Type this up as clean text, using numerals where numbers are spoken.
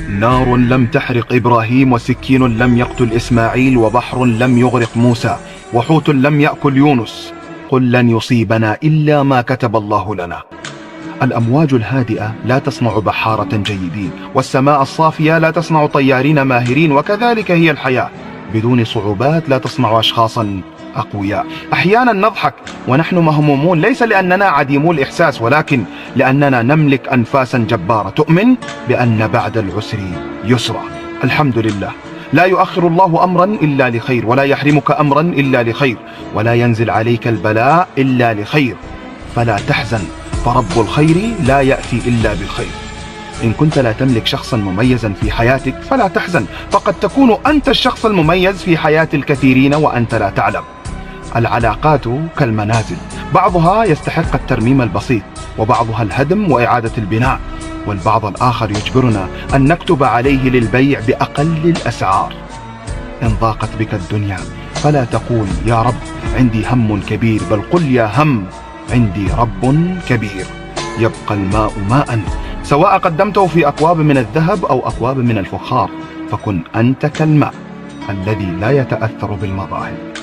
نار لم تحرق إبراهيم، وسكين لم يقتل إسماعيل، وبحر لم يغرق موسى، وحوت لم يأكل يونس. قل لن يصيبنا إلا ما كتب الله لنا. الأمواج الهادئة لا تصنع بحارة جيدين، والسماء الصافية لا تصنع طيارين ماهرين، وكذلك هي الحياة، بدون صعوبات لا تصنع أشخاصا أقوياء. أحيانا نضحك ونحن مهمومون، ليس لأننا عديمو الإحساس، ولكن لأننا نملك أنفاسا جبارة تؤمن بأن بعد العسر يسرا. الحمد لله، لا يؤخر الله أمرا إلا لخير، ولا يحرمك أمرا إلا لخير، ولا ينزل عليك البلاء إلا لخير. فلا تحزن، فرب الخير لا يأتي إلا بالخير. إن كنت لا تملك شخصا مميزا في حياتك فلا تحزن، فقد تكون أنت الشخص المميز في حياة الكثيرين وأنت لا تعلم. العلاقات كالمنازل، بعضها يستحق الترميم البسيط، وبعضها الهدم وإعادة البناء، والبعض الآخر يجبرنا أن نكتب عليه للبيع بأقل الأسعار. إن ضاقت بك الدنيا فلا تقول يا رب عندي هم كبير، بل قل يا هم عندي رب كبير. يبقى الماء ماء، سواء قدمته في أكواب من الذهب أو أكواب من الفخار، فكن أنت كالماء الذي لا يتأثر بالمظاهر.